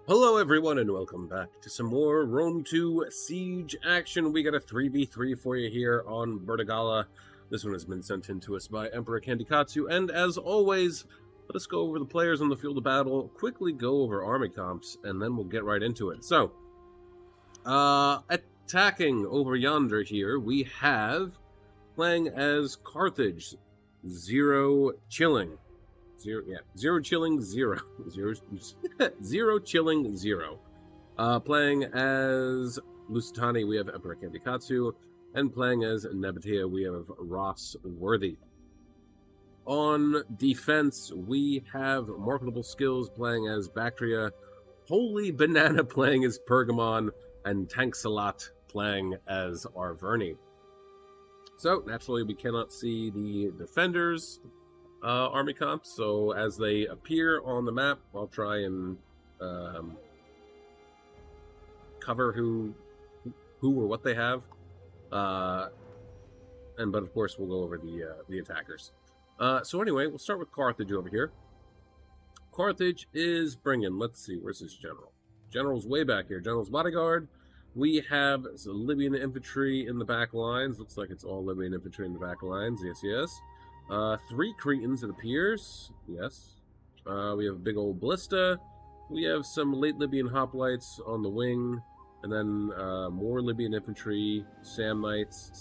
Hello everyone and welcome back to some more Rome 2 Siege action. We got a 3v3 for you here on Vertigala. This one has been sent in to us by Emperor Kandikatsu, and as always, let us go over the players on the field of battle, quickly go over army comps, and then we'll get right into it. So, attacking over yonder here, we have, playing as Carthage, Zero Chilling. Zero chilling, zero. Zero chilling, zero. Playing as Lusitani, we have Emperor Kandikatsu, and playing as Nabatea, we have Ross Worthy. On defense, we have Marketable Skills playing as Bactria, Holy Banana playing as Pergamon, and Tanksalat playing as Arverni. So, naturally, we cannot see the defenders' army comps, so as they appear on the map, I'll try and cover who or what they have, but of course we'll go over the attackers. So anyway, we'll start with Carthage over here. Carthage is bringing, let's see, where's his general? General's way back here. General's bodyguard. We have Libyan infantry in the back lines. Looks like it's all Libyan infantry in the back lines. Yes, yes. 3 Cretans, it appears. Yes. We have a big old ballista. We have some late Libyan hoplites on the wing. And then more Libyan infantry, Samnites,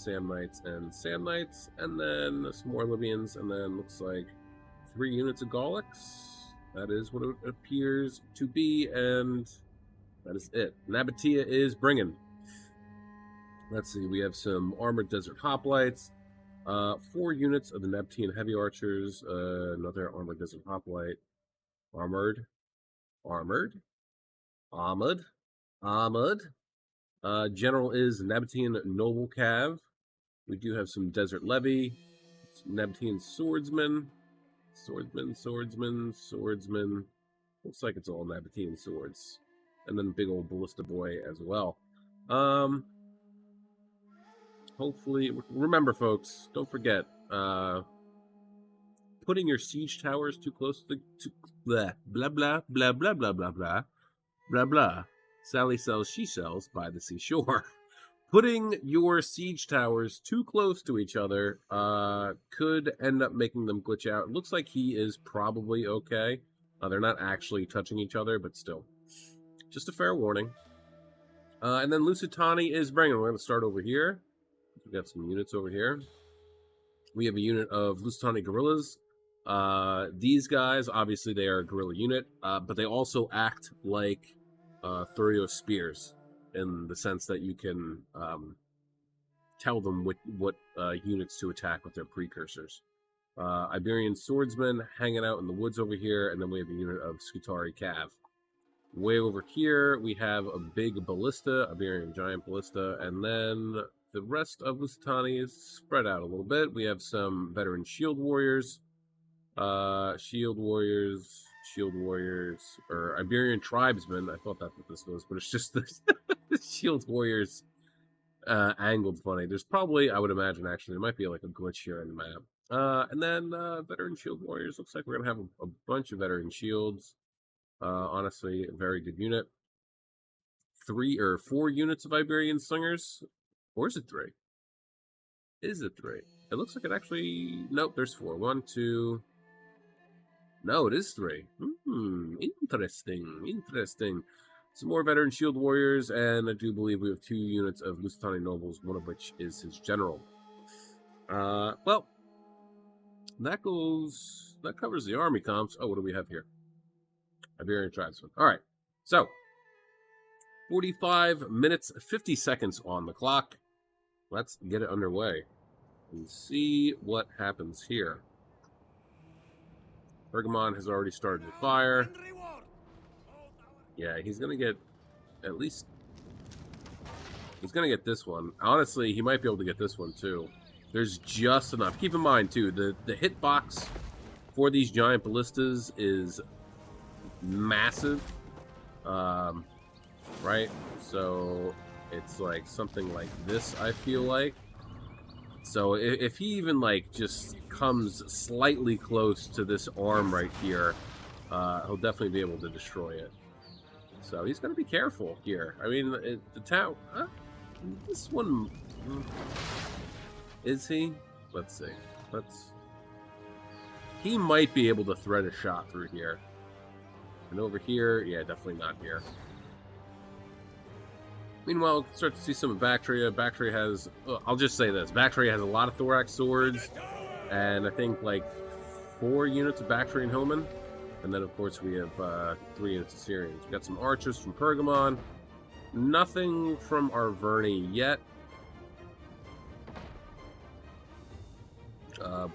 and Samnites. And then some more Libyans. And then looks like 3 units of Gaulics. That is what it appears to be. And that is it. Nabatea is bringing. Let's see. We have some armored desert hoplites. 4 units of the Nabatean heavy archers, another armored desert hoplite, armored. General is Nabatean noble cav. We do have some desert levy, Nabatean swordsmen. Looks like it's all Nabatean swords, and then big old ballista boy as well. Hopefully, remember, folks, don't forget, putting your siege towers too close to blah, blah, blah, blah, blah, blah, blah, blah, blah, blah. Sally sells, she sells by the seashore. Putting your siege towers too close to each other could end up making them glitch out. It looks like he is probably okay. They're not actually touching each other, but still. Just a fair warning. And then Lusitani is bringing. We're going to start over here. We've got some units over here. We have a unit of Lusitani guerrillas. These guys, obviously, they are a guerrilla unit, but they also act like Thurio spears in the sense that you can tell them what units to attack with their precursors. Iberian swordsmen hanging out in the woods over here, and then we have a unit of Scutari cav. Way over here, we have a big ballista, Iberian giant ballista, and then the rest of Lusitani is spread out a little bit. We have some veteran shield warriors, or Iberian tribesmen. I thought that's what this was, but it's just the shield warriors angled funny. There's probably, I would imagine, actually, there might be like a glitch here in the map. And then veteran shield warriors. Looks like we're going to have a bunch of veteran shields. Honestly, a very good unit. 3 or 4 units of Iberian slingers. Or is it 3? Is it 3? It looks like it actually... Nope, there's 4. 1, 2... No, it is 3. Interesting. Some more veteran shield warriors, and I do believe we have 2 units of Lusitani nobles, one of which is his general. Well, that covers the army comps. Oh, what do we have here? Iberian tribesmen. All right, so 45 minutes, 50 seconds on the clock. Let's get it underway and see what happens here. Pergamon has already started to fire. Yeah, he's going to get at least... He's going to get this one. Honestly, he might be able to get this one, too. There's just enough. Keep in mind, too, the hitbox for these giant ballistas is massive. Right? So it's like something like this, I feel like. So if he even like just comes slightly close to this arm right here, he'll definitely be able to destroy it. So he's going to be careful here. I mean, the tower... this one... Is he? Let's see. He might be able to thread a shot through here. And over here, yeah, definitely not here. Meanwhile, we'll start to see some of Bactria. Bactria has... I'll just say this. Bactria has a lot of Thorax swords. And I think, like, 4 units of Bactrian Hillmen. And then, of course, we have 3 units of Syrians. We've got some archers from Pergamon. Nothing from Arverni yet.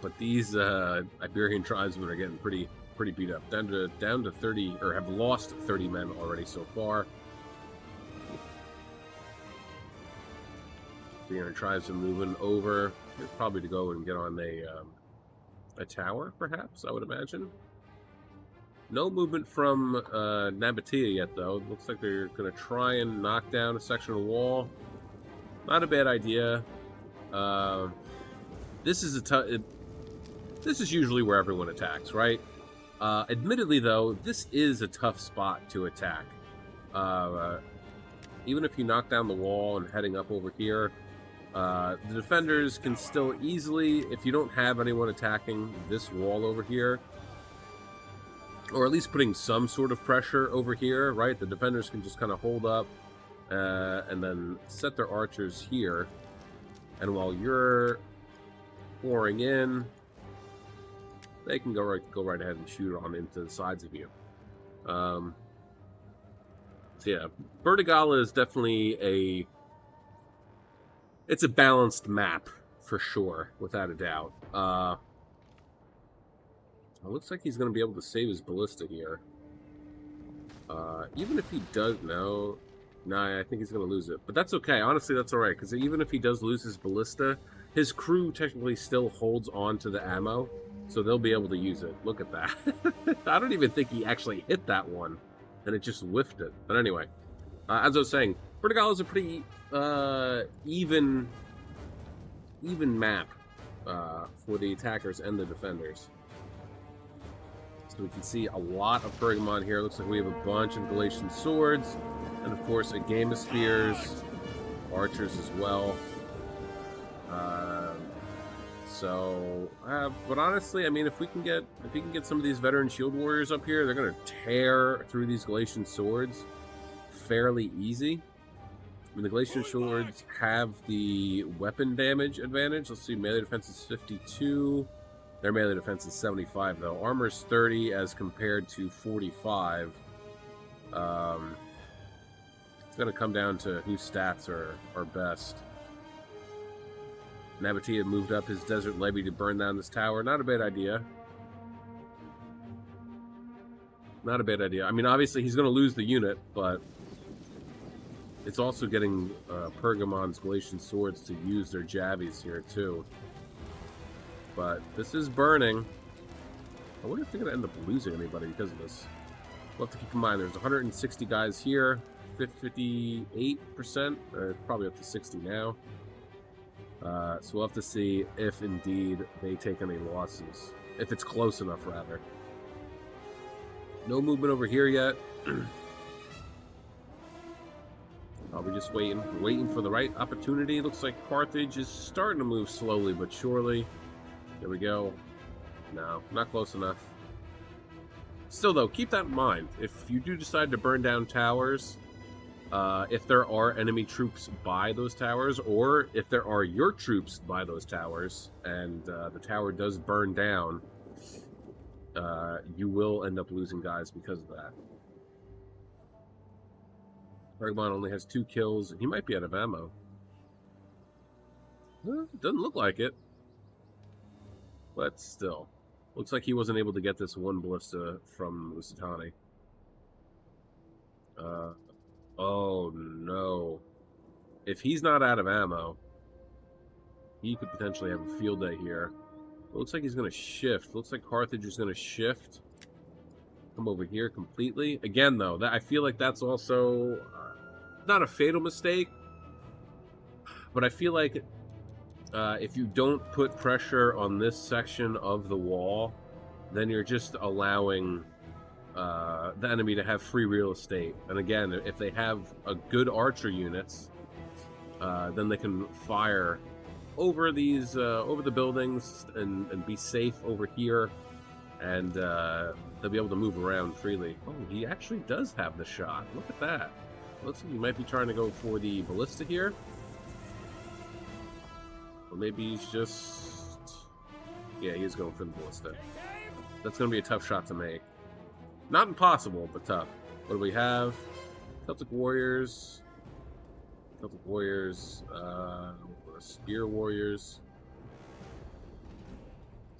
But these Iberian tribesmen are getting pretty beat up. Down to 30, or have lost 30 men already so far. The Iberian tribes are moving over. It's probably to go and get on a tower, perhaps, I would imagine. No movement from Nabatea yet, though. It looks like they're going to try and knock down a section of wall. Not a bad idea. This is usually where everyone attacks, right? Admittedly, though, this is a tough spot to attack. Even if you knock down the wall and heading up over here, the defenders can still easily, if you don't have anyone attacking this wall over here, or at least putting some sort of pressure over here, right? The defenders can just kind of hold up and then set their archers here. And while you're pouring in, they can go right ahead and shoot on into the sides of you. So yeah, Bertigala is definitely it's a balanced map for sure, without a doubt. It looks like he's going to be able to save his ballista here. Even if he does... No, I think he's going to lose it. But that's okay. Honestly, that's alright. Because even if he does lose his ballista, his crew technically still holds on to the ammo. So they'll be able to use it. Look at that. I don't even think he actually hit that one. And it just whiffed it. But anyway. As I was saying, Bertigala is a pretty even map for the attackers and the defenders. So we can see a lot of Pergamon here. Looks like we have a bunch of Galatian swords. And of course, a game of spears. Archers as well. But honestly, I mean, if we can get some of these veteran shield warriors up here, they're going to tear through these Galatian swords fairly easy. I mean, the Galatian swords have the weapon damage advantage. Let's see, melee defense is 52. Their melee defense is 75, though. Armor is 30 as compared to 45. It's going to come down to whose stats are best. Nabatea moved up his desert levy to burn down this tower. Not a bad idea. Not a bad idea. I mean, obviously, he's going to lose the unit, but it's also getting Pergamon's Galatian swords to use their javies here, too. But this is burning. I wonder if they're going to end up losing anybody because of this. We'll have to keep in mind there's 160 guys here, 58%, or probably up to 60 now. So we'll have to see if indeed they take any losses. If it's close enough, rather. No movement over here yet. We're just waiting for the right opportunity. Looks like Carthage is starting to move slowly but surely. There we go. No, not close enough. Still, though, keep that in mind. If you do decide to burn down towers, if there are enemy troops by those towers, or if there are your troops by those towers, and the tower does burn down, you will end up losing guys because of that. Pergamon only has 2 kills, and he might be out of ammo. Doesn't look like it. But still. Looks like he wasn't able to get this one ballista from Lusitani. Oh no. If he's not out of ammo, he could potentially have a field day here. It looks like he's going to shift. Looks like Carthage is going to shift. Come over here completely. Again, though, I feel like that's also not a fatal mistake. But I feel like if you don't put pressure on this section of the wall, then you're just allowing the enemy to have free real estate. And again, if they have a good archer units, then they can fire over these over the buildings and be safe over here, and they'll be able to move around freely. Oh, he actually does have the shot. Look at that. Looks like he might be trying to go for the ballista here. Or maybe he's just... Yeah, he's going for the ballista. That's going to be a tough shot to make. Not impossible, but tough. What do we have? Celtic Warriors. Celtic Warriors. Spear Warriors.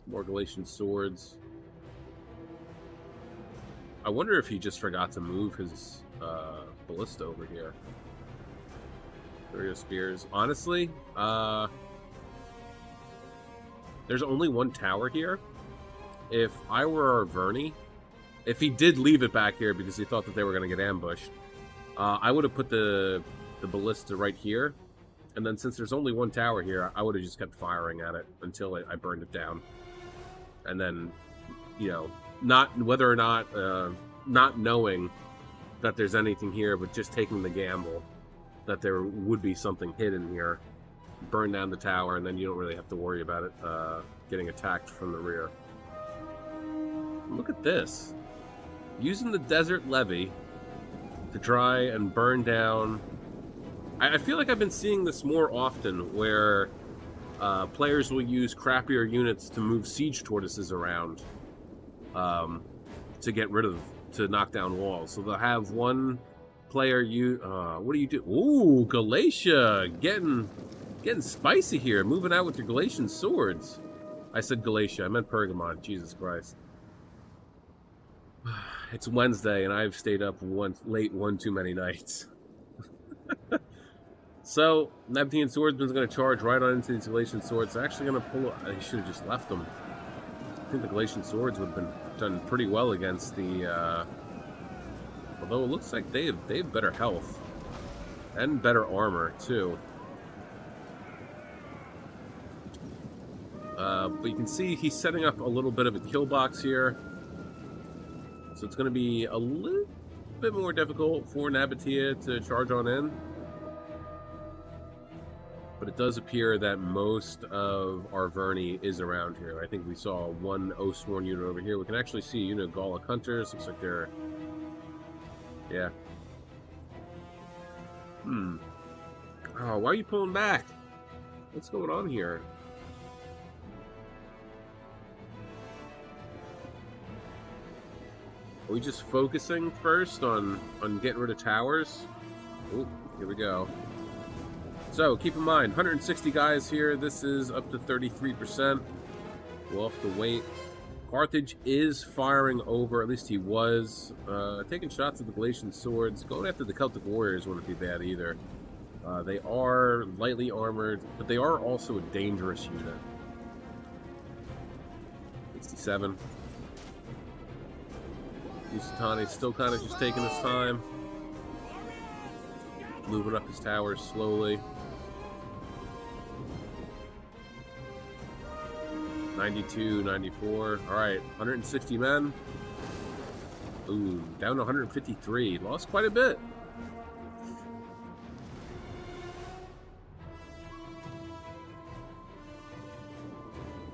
More Galatian Swords. I wonder if he just forgot to move his ballista over here. Three spears. Honestly, there's only one tower here. If I were Arverni, if he did leave it back here because he thought that they were going to get ambushed, I would have put the ballista right here. And then since there's only one tower here, I would have just kept firing at it until I burned it down. And then, you know, not whether or not, not knowing that there's anything here, but just taking the gamble that there would be something hidden here. Burn down the tower, and then you don't really have to worry about it getting attacked from the rear. Look at this. Using the desert levy to try and burn down... I feel like I've been seeing this more often, where players will use crappier units to move siege tortoises around to get rid of, to knock down walls. So they'll have one player what do you do? Ooh, Galatia, getting spicy here, moving out with your Galatian swords. I said Galatia, I meant Pergamon. Jesus Christ. It's Wednesday, and I've stayed up late one too many nights. So, Neptune Swordsman's going to charge right on into these Galatian swords. They're actually going to pull... I should have just left them. I think the Galatian swords would have been done pretty well against the... although it looks like they have better health. And better armor, too. But you can see he's setting up a little bit of a kill box here. So it's going to be a little bit more difficult for Nabatea to charge on in. But it does appear that most of Arverni is around here. I think we saw one Oathsworn unit over here. We can actually see a unit of Gallic Hunters. Looks like they're... Yeah. Oh, why are you pulling back? What's going on here? Are we just focusing first on getting rid of towers? Oh, here we go. So, keep in mind, 160 guys here. This is up to 33%. We'll have to wait. Carthage is firing over, at least he was. Taking shots at the Galatian swords. Going after the Celtic Warriors wouldn't be bad either. They are lightly armored, but they are also a dangerous unit. 67. Usitani's still kind of just taking his time. Moving up his towers slowly. 92, 94. Alright, 160 men. Ooh, down to 153. Lost quite a bit.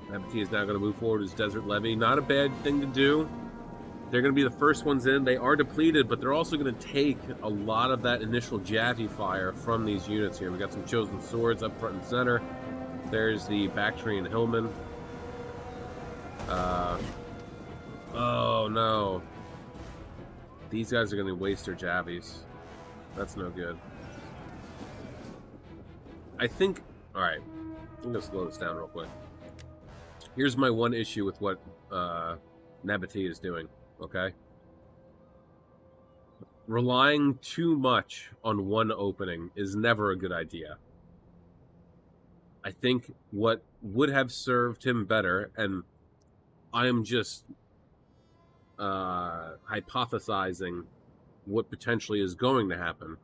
Nabatea is now going to move forward his Desert Levy. Not a bad thing to do. They're going to be the first ones in. They are depleted, but they're also going to take a lot of that initial Javi fire from these units here. We got some Chosen Swords up front and center. There's the Bactrian Hillman. Oh no. These guys are going to waste their Javies. That's no good. I think... Alright. I'm going to slow this down real quick. Here's my one issue with what Nabatea is doing. Okay? Relying too much on one opening is never a good idea. I think what would have served him better, and I am just hypothesizing what potentially is going to happen.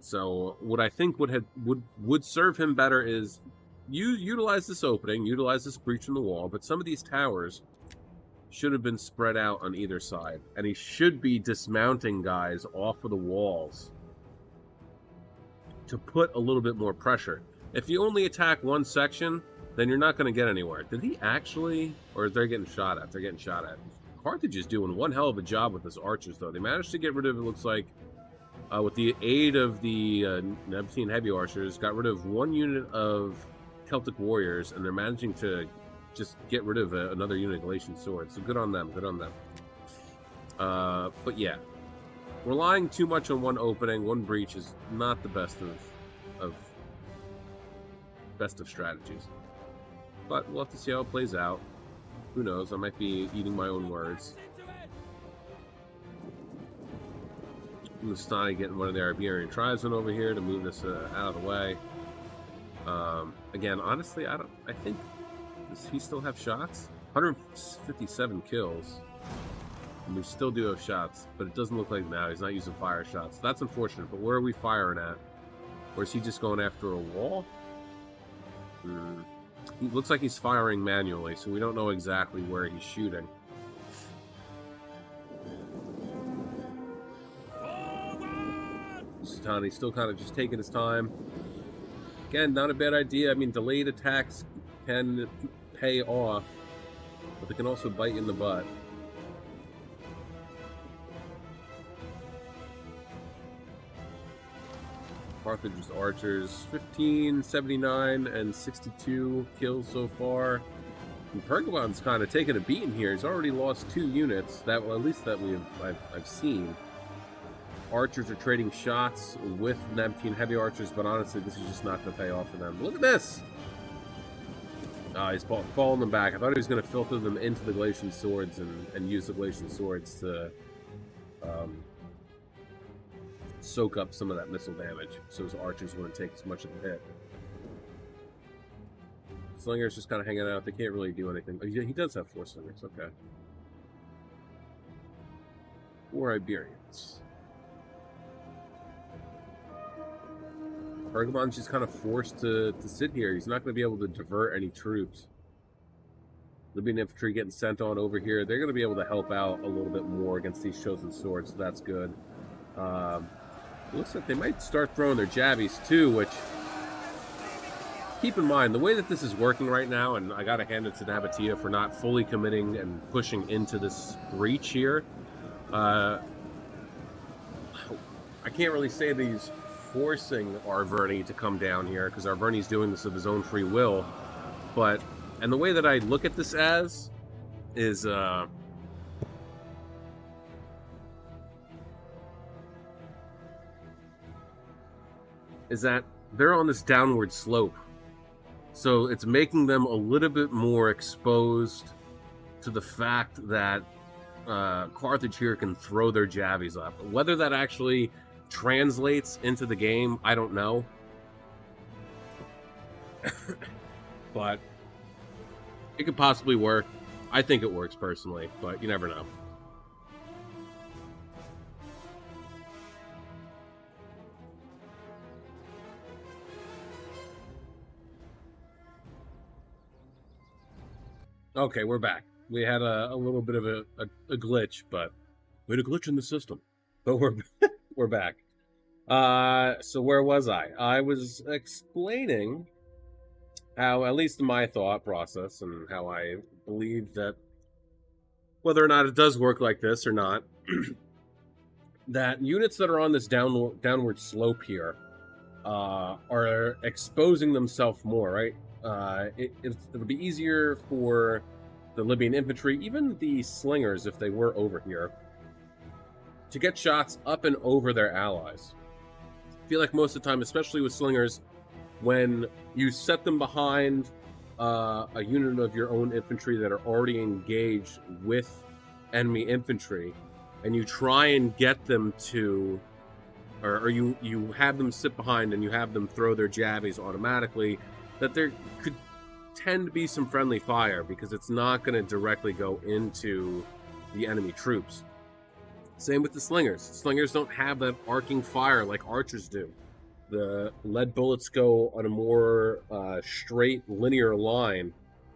So what I think would serve him better is you utilize this opening, utilize this breach in the wall, but some of these towers should have been spread out on either side. And he should be dismounting guys off of the walls to put a little bit more pressure. If you only attack one section, then you're not going to get anywhere. Did he actually? Or is they getting shot at? They're getting shot at. Carthage is doing one hell of a job with his archers, though. They managed to get rid of, it looks like, with the aid of the Nebtine heavy archers, got rid of one unit of Celtic warriors, and they're managing to just get rid of another unit of Galatian swords. So good on them, good on them. But yeah, relying too much on one opening, one breach is not the best of strategies. But we'll have to see how it plays out. Who knows? I might be eating my own words. Lustani getting one of the Iberian tribes in over here to move this out of the way. Again, honestly, I think, does he still have shots? 157 kills. And we still do have shots, but it doesn't look like now he's not using fire shots. That's unfortunate, but where are we firing at? Or is he just going after a wall? He looks like he's firing manually, so we don't know exactly where he's shooting. Lustani's still kind of just taking his time. Again, not a bad idea. I mean, delayed attacks can pay off, but they can also bite you in the butt. Carthage's archers, 15, 79, and 62 kills so far. And Pergamon's kind of taking a beating here. He's already lost 2 units, at least that I've seen. Archers are trading shots with Nebtine heavy archers, but honestly, this is just not going to pay off for them. Look at this! He's falling them back. I thought he was going to filter them into the Galatian swords and use the Galatian swords to soak up some of that missile damage, so his archers wouldn't take as much of a hit. Slinger's just kind of hanging out. They can't really do anything. Oh, he does have 4 slingers. Okay. 4 Iberians. Pergamon's just kind of forced to sit here. He's not going to be able to divert any troops. Libyan infantry getting sent on over here. They're going to be able to help out a little bit more against these chosen swords, so that's good. It looks like they might start throwing their jabbies too, which, keep in mind, the way that this is working right now, and I got to hand it to Nabatea for not fully committing and pushing into this breach here. I can't really say that he's forcing Arverni to come down here, because Arverni's doing this of his own free will. But, and the way that I look at this as is, that they're on this downward slope. So it's making them a little bit more exposed to the fact that Carthage here can throw their jabbies up. Whether that actually translates into the game, I don't know. But it could possibly work. I think it works personally, but you never know. Okay, we're back. We had a little bit of a glitch, but we had a glitch in the system. But we're back. So where was I? I was explaining how, at least in my thought process, and how I believe that whether or not it does work like this or not, that units that are on this downward slope here are exposing themselves more, right? It'll be easier for the Libyan infantry, even the slingers, if they were over here, to get shots up and over their allies. I feel like most of the time, especially with slingers, when you set them behind a unit of your own infantry that are already engaged with enemy infantry, and you try and get them to, or you have them sit behind and you have them throw their jabbies automatically, that there could tend to be some friendly fire, because it's not going to directly go into the enemy troops. Same with the slingers. Slingers don't have that arcing fire like archers do. The lead bullets go on a more straight, linear line,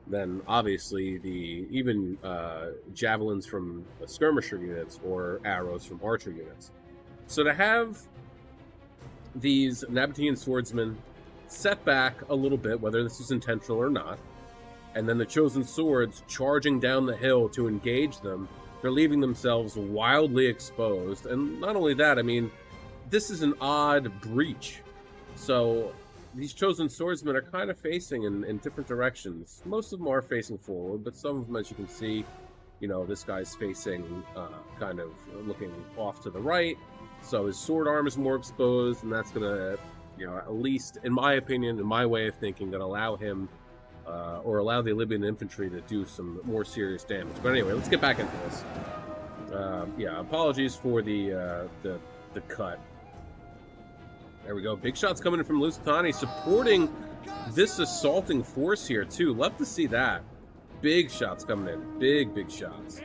than obviously the even javelins from skirmisher units or arrows from archer units. So to have these Nabatean swordsmen set back a little bit, whether this is intentional or not, and then the chosen swords charging down the hill to engage them, they're leaving themselves wildly exposed. And not only that, I mean, this is an odd breach. So these chosen swordsmen are kind of facing in different directions. Most of them are facing forward, but some of them, as you can see, you know, this guy's facing kind of looking off to the right. So his sword arm is more exposed, and that's going to, you know, at least in my opinion, in my way of thinking, going to allow him or allow the Libyan infantry to do some more serious damage. But anyway, let's get back into this. Yeah, apologies for the cut. There we go. Big shots coming in from Lusitani, supporting this assaulting force here, too. Love to see that. Big shots coming in. Big shots.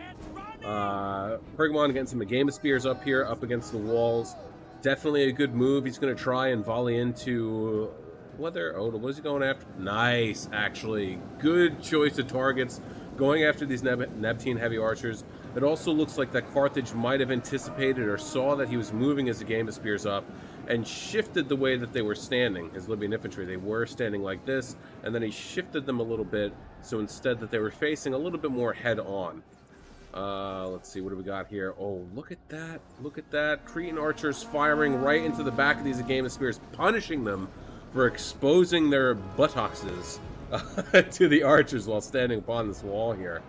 Pergamon getting some Megama Spears up here, up against the walls. Definitely a good move. He's going to try and volley into... what is he going after? Nice, actually. Good choice of targets. Going after these Nabatean heavy archers. It also looks like that Carthage might have anticipated or saw that he was moving his Megama Spears up and shifted the way that they were standing, his Libyan infantry. They were standing like this, and then he shifted them a little bit, so instead that they were facing a little bit more head-on. Let's see, what do we got here? Oh, look at that. Look at that. Cretan archers firing right into the back of these Megama Spears, punishing them for exposing their buttocks to the archers while standing upon this wall here.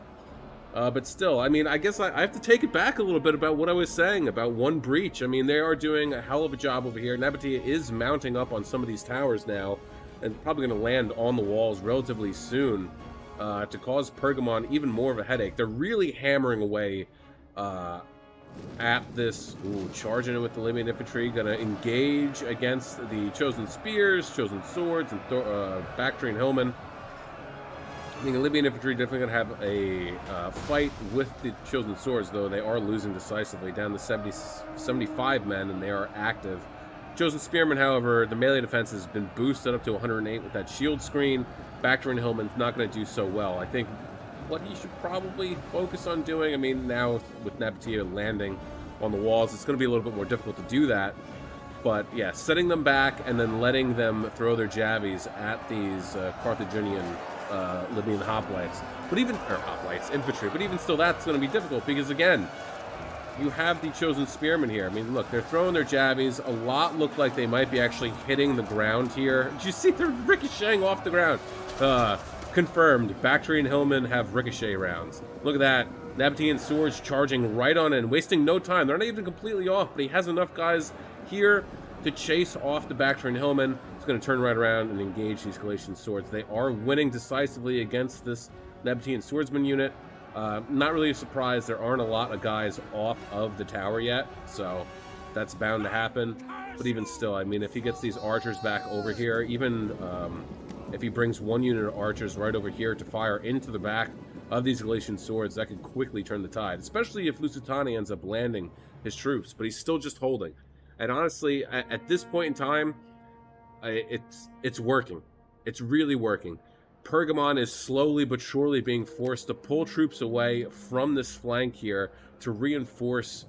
But still, I mean, I guess I have to take it back a little bit about what I was saying about one breach. I mean, they are doing a hell of a job over here. Nabatea is mounting up on some of these towers now, and probably going to land on the walls relatively soon to cause Pergamon even more of a headache. They're really hammering away at this. Ooh, charging in with the Libyan infantry. Going to engage against the chosen spears, chosen swords, and Bactrian hillmen. I think the Libyan infantry definitely going to have a fight with the chosen swords, though they are losing decisively, down to 75 men, and they are active. Chosen spearmen, however, the melee defense has been boosted up to 108 with that shield screen. Bactrian hillman's not going to do so well. I think what he should probably focus on doing, I mean, now with Nabatea landing on the walls, it's going to be a little bit more difficult to do that. But yeah, setting them back and then letting them throw their jabbies at these Carthaginian Libyan hoplites, infantry. But even still, that's going to be difficult because again, you have the chosen spearmen here. I mean, look, they're throwing their jabbies. A lot look like they might be actually hitting the ground here. Did you see they're ricocheting off the ground? Confirmed. Bactrian hillmen have ricochet rounds. Look at that. Nabatean swords charging right on in, wasting no time. They're not even completely off, but he has enough guys here to chase off the Bactrian hillmen. He's going to turn right around and engage these Galatian swords. They are winning decisively against this Nabatean swordsman unit. Not really a surprise. There aren't a lot of guys off of the tower yet, so that's bound to happen. But even still, I mean, if he gets these archers back over here, even if he brings one unit of archers right over here to fire into the back of these Galatian swords, that could quickly turn the tide, especially if Lusitani ends up landing his troops. But he's still just holding. And honestly, at this point in time, it's working. It's really working. Pergamon is slowly but surely being forced to pull troops away from this flank here to reinforce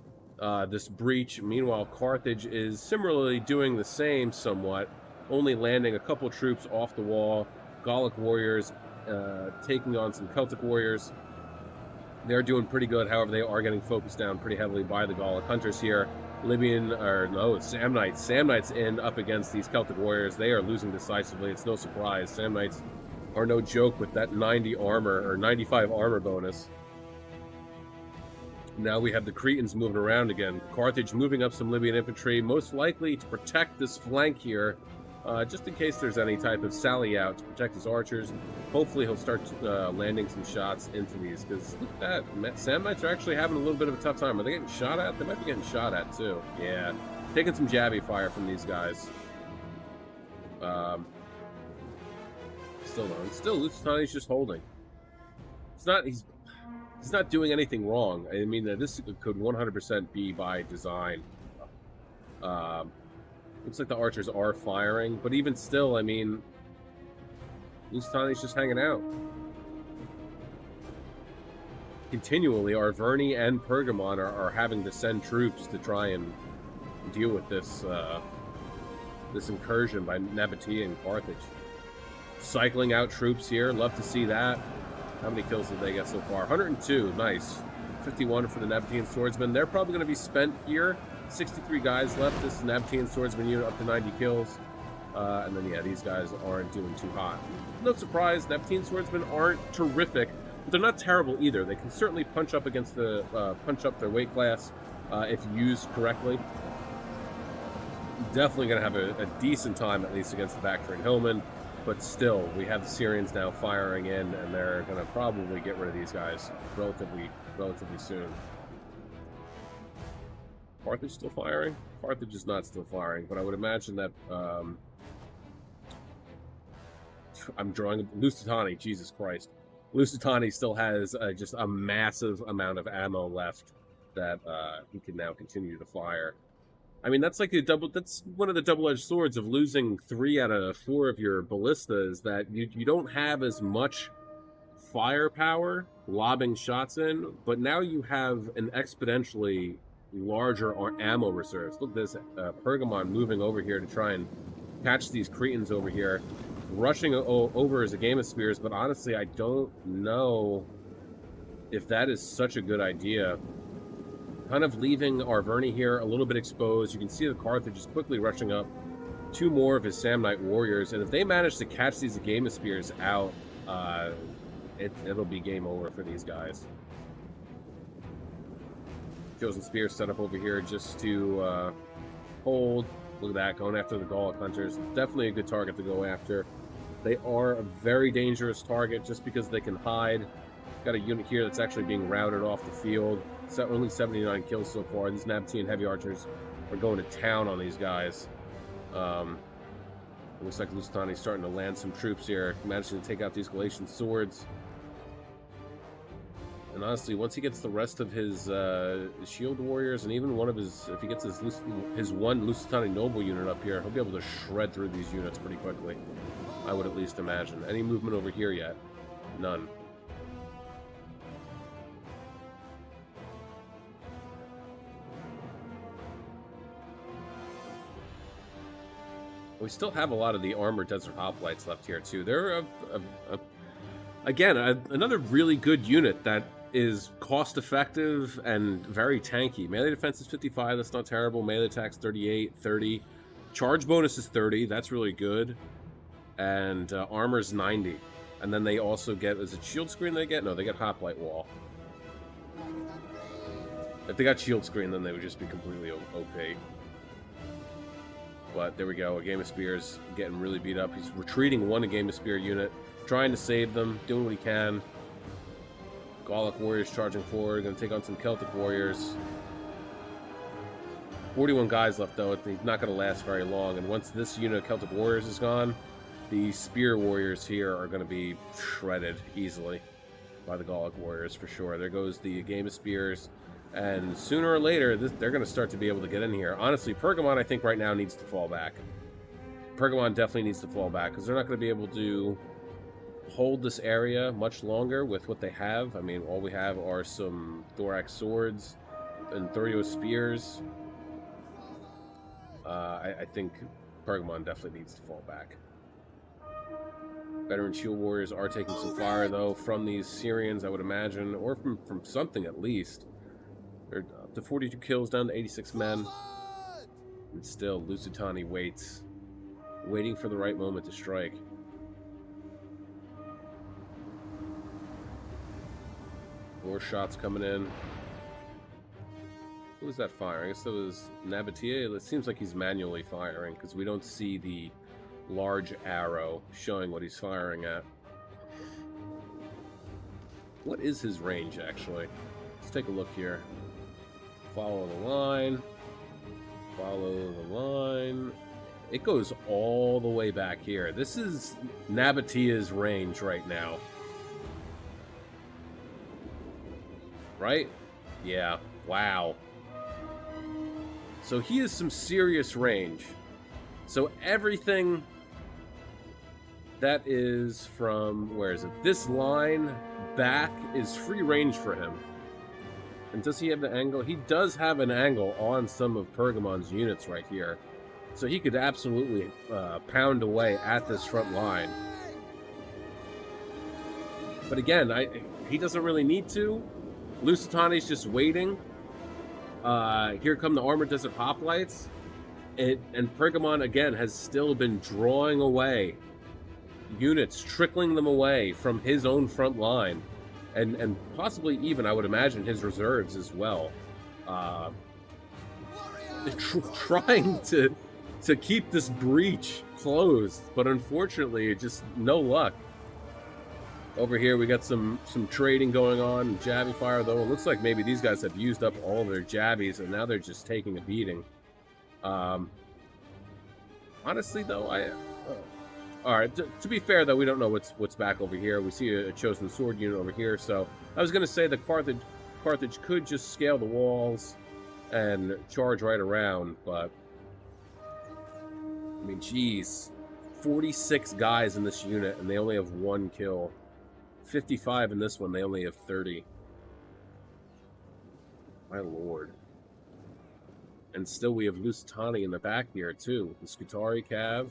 this breach. Meanwhile, Carthage is similarly doing the same somewhat, only landing a couple troops off the wall. Gallic warriors taking on some Celtic warriors. They're doing pretty good. However, they are getting focused down pretty heavily by the Gallic hunters here. Samnites in up against these Celtic warriors. They are losing decisively. It's no surprise. Samnites are no joke with that 90 armor or 95 armor bonus. Now we have the Cretans moving around again. Carthage moving up some Libyan infantry, most likely to protect this flank here, just in case there's any type of sally out to protect his archers. Hopefully he'll start landing some shots into these, because look at that, Samnites are actually having a little bit of a tough time. Are they getting shot at? They might be getting shot at too. Yeah, taking some jabby fire from these guys. Still Lusitani's just holding. He's not doing anything wrong. I mean, this could 100% be by design. Looks like the archers are firing, but even still, I mean, Lusitani's just hanging out. continually, Arverni and Pergamon are having to send troops to try and deal with this this incursion by Nabatea and Carthage. Cycling out troops here. Love to see that. How many kills did they get so far? 102. Nice. 51 for the Nabatean swordsmen. They're probably going to be spent here. 63 guys left. This Nabatean swordsman unit up to 90 kills. And then, yeah, these guys aren't doing too hot. No surprise, Nabatean swordsmen aren't terrific, but they're not terrible either. They can certainly punch up against the punch up their weight class if used correctly. Definitely going to have a decent time, at least against the Bactrian Hillmen. But still, we have the Syrians now firing in, and they're going to probably get rid of these guys relatively soon. Carthage still firing? Carthage is not still firing, but I would imagine that I'm drawing Lusitani. Jesus Christ, Lusitani still has just a massive amount of ammo left that he can now continue to fire. I mean, that's like that's one of the double-edged swords of losing 3 out of 4 of your ballistas, that you don't have as much firepower lobbing shots in, but now you have an exponentially larger ammo reserves. Look at this Pergamon moving over here to try and catch these Cretans over here, rushing over as a game of spears, but honestly, I don't know if that is such a good idea. Kind of leaving Arverni here a little bit exposed. You can see the Carthage is quickly rushing up 2 more of his Samnite warriors, and if they manage to catch these Agamis spears out, it'll be game over for these guys. Chosen spears set up over here just to hold. Look at that, going after the Gallic hunters. Definitely a good target to go after. They are a very dangerous target just because they can hide. Got a unit here that's actually being routed off the field. So only 79 kills so far. These Nabatean heavy archers are going to town on these guys. It looks like Lusitani's starting to land some troops here, managing to take out these Galatian swords. And honestly, once he gets the rest of his shield warriors, and even one of his, if he gets his one Lusitani noble unit up here, he'll be able to shred through these units pretty quickly. I would at least imagine. Any movement over here yet? None. We still have a lot of the armored desert hoplites left here too. They're again another really good unit that is cost effective and very tanky. Melee defense is 55. That's not terrible. Melee attacks 38, 30. Charge bonus is 30. That's really good. And armor is 90. And then they also get, is it shield screen they get? No, they get hoplite wall. If they got shield screen, then they would just be completely OP. But there we go. A game of spears getting really beat up. He's retreating one game of spear unit, trying to save them, doing what he can. Gallic warriors charging forward, going to take on some Celtic warriors. 41 guys left though. He's not going to last very long. And once this unit of Celtic warriors is gone, the spear warriors here are going to be shredded easily by the Gallic warriors for sure. There goes the game of spears. And sooner or later, they're going to start to be able to get in here. Honestly, Pergamon, I think, right now needs to fall back. Pergamon definitely needs to fall back, because they're not going to be able to hold this area much longer with what they have. I mean, all we have are some thorax swords and Thurio spears. I think Pergamon definitely needs to fall back. Veteran shield warriors are taking some fire, though, from these Syrians, I would imagine, or from something at least. They're up to 42 kills, down to 86 men. And still, Lusitani waits, waiting for the right moment to strike. More shots coming in. Who was that firing? I guess that was Nabatea. It seems like he's manually firing, because we don't see the large arrow showing what he's firing at. What is his range, actually? Let's take a look here. Follow the line. Follow the line. It goes all the way back here. This is Nabatea's range right now. Right? Yeah. Wow. So he has some serious range. So everything that is from, where is it? This line back is free range for him. And does he have the angle? He does have an angle on some of Pergamon's units right here. So he could absolutely pound away at this front line. But again, he doesn't really need to. Lusitani's just waiting. Here come the Armored Desert Hoplites. And Pergamon, again, has still been drawing away units, trickling them away from his own front line. And possibly even, I would imagine, his reserves as well. Trying to keep this breach closed, but unfortunately, just no luck. Over here, we got some trading going on. Jabby fire, though. It looks like maybe these guys have used up all their jabbies, and now they're just taking a beating. Honestly, though, all right. To be fair, though, we don't know what's back over here. We see a chosen sword unit over here. So I was going to say that Carthage could just scale the walls and charge right around, but I mean, geez, 46 guys in this unit, and they only have 1 kill. 55 in this one, they only have 30. My lord. And still we have Lusitani in the back here, too. The Scutari Cav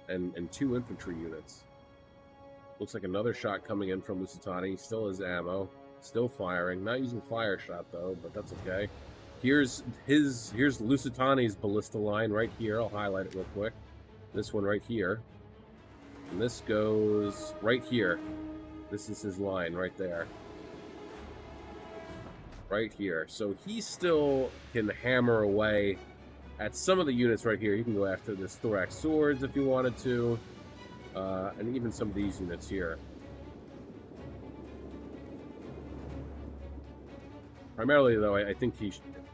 and 2 infantry units. Looks like another shot coming in from Lusitani. Still has ammo. Still firing. Not using fire shot, though, but that's okay. Here's Lusitani's ballista line right here. I'll highlight it real quick. This one right here. And this goes right here. This is his line right there. Right here. So he still can hammer away at some of the units right here. You can go after this Thorax Swords if you wanted to. And even some of these units here. Primarily, though, I think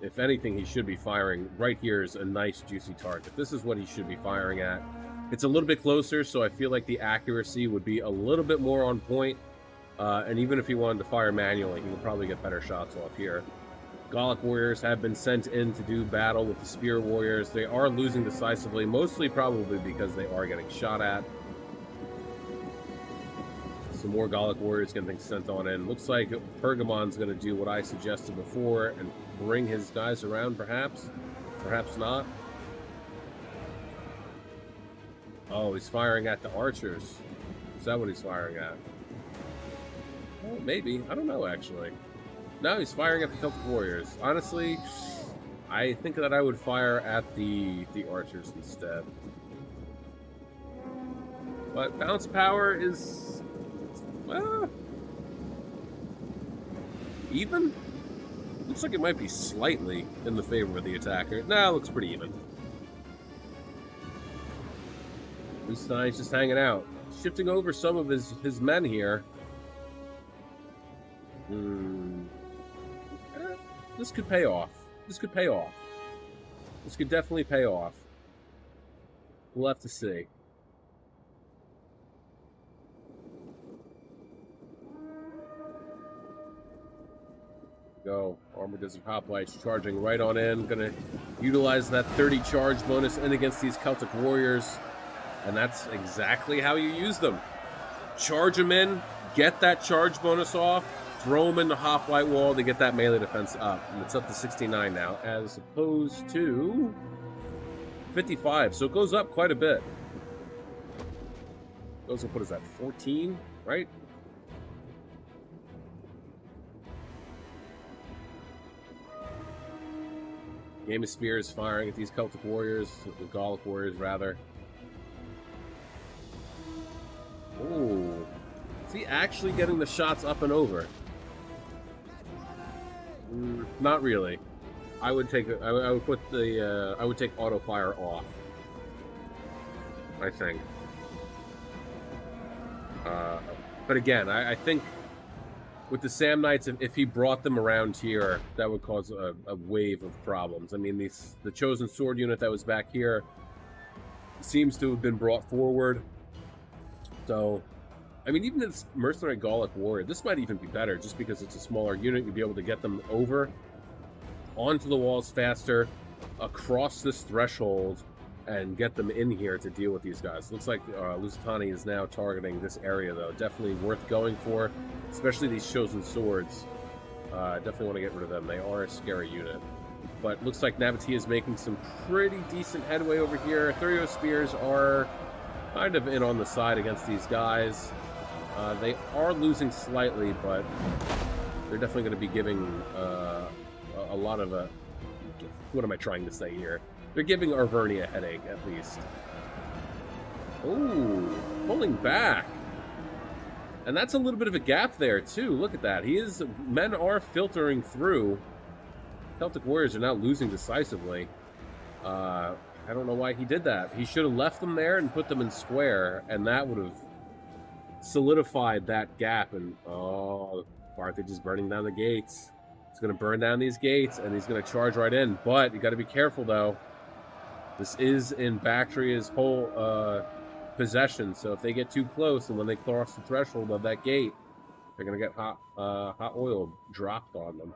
if anything, he should be firing. Right here is a nice, juicy target. This is what he should be firing at. It's a little bit closer, so I feel like the accuracy would be a little bit more on point. And even if he wanted to fire manually, he would probably get better shots off here. Gallic warriors have been sent in to do battle with the spear warriors. They are losing decisively, mostly probably because they are getting shot at. Some more Gallic warriors getting sent on in. Looks like Pergamon's going to do what I suggested before and bring his guys around, perhaps. Perhaps not. Oh, he's firing at the archers. Is that what he's firing at? Well, maybe. I don't know, actually. No, he's firing at the Celtic warriors. Honestly, I think that I would fire at the archers instead. But bounce power is... well... even? Looks like it might be slightly in the favor of the attacker. Nah, it looks pretty even. Lusitani's just hanging out. Shifting over some of his men here. This could pay off. This could pay off. This could definitely pay off. We'll have to see. Go. Armored Desert Hoplites charging right on in. Gonna utilize that 30 charge bonus in against these Celtic warriors. And that's exactly how you use them. Charge them in, get that charge bonus off, throw them in the hoplite wall to get that melee defense up. And it's up to 69 now, as opposed to 55. So it goes up quite a bit. Goes up, what is that, 14, right? Game of Spears firing at these Celtic warriors, the Gallic warriors, rather. Ooh. Is he actually getting the shots up and over? Not really. I would take I would put the I would take auto fire off. I think. But again, I think with the Sam Knights, if he brought them around here, that would cause a wave of problems. I mean, the chosen sword unit that was back here seems to have been brought forward. So, I mean, even this mercenary Gallic warrior, this might even be better just because it's a smaller unit. You'd be able to get them over onto the walls faster, across this threshold, and get them in here to deal with these guys. Looks like Lusitani is now targeting this area, though. Definitely worth going for, especially these chosen swords. Definitely want to get rid of them. They are a scary unit. But looks like Nabatea is making some pretty decent headway over here. Thurio spears are kind of in on the side against these guys. They are losing slightly, but they're definitely going to be giving a lot of a... What am I trying to say here? They're giving Arverni a headache, at least. Ooh, pulling back. And that's a little bit of a gap there, too. Look at that. Men are filtering through. Celtic warriors are now losing decisively. I don't know why he did that. He should have left them there and put them in square, and that would have solidified that gap. And, oh, Carthage is burning down the gates. He's going to burn down these gates, and he's going to charge right in. But you got to be careful, though. This is in Bactria's whole possession, so if they get too close and when they cross the threshold of that gate, they're going to get hot oil dropped on them.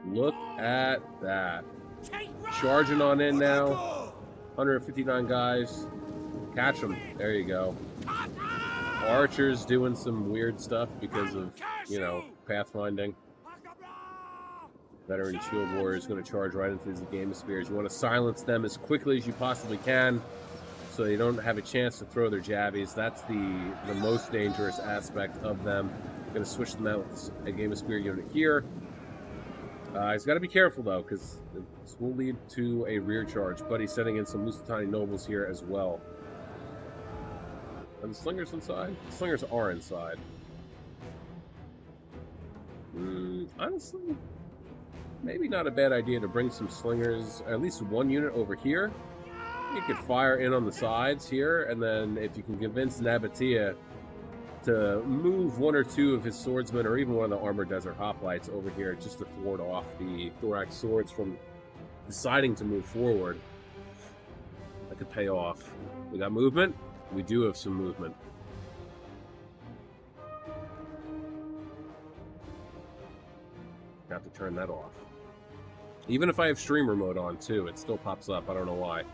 Look at that. Charging on in now. 159 guys. Catch them. There you go. Archers doing some weird stuff because of, you know, pathfinding. Veteran shield warrior is going to charge right into these game of spears. You want to silence them as quickly as you possibly can so they don't have a chance to throw their jabbies. That's the most dangerous aspect of them. I'm going to switch them out with a game of spear unit here. He's got to be careful, though, because this will lead to a rear charge. But he's setting in some Lusitani nobles here as well. Are the slingers inside? The slingers are inside. Honestly, maybe not a bad idea to bring some slingers, at least one unit over here. You could fire in on the sides here, and then if you can convince Nabatea to move one or two of his swordsmen, or even one of the Armored Desert Hoplites over here, just to ward off the Thorax swords from deciding to move forward, that could pay off. We got movement? We do have some movement. Have to turn that off. Even if I have streamer mode on too, it still pops up. I don't know why.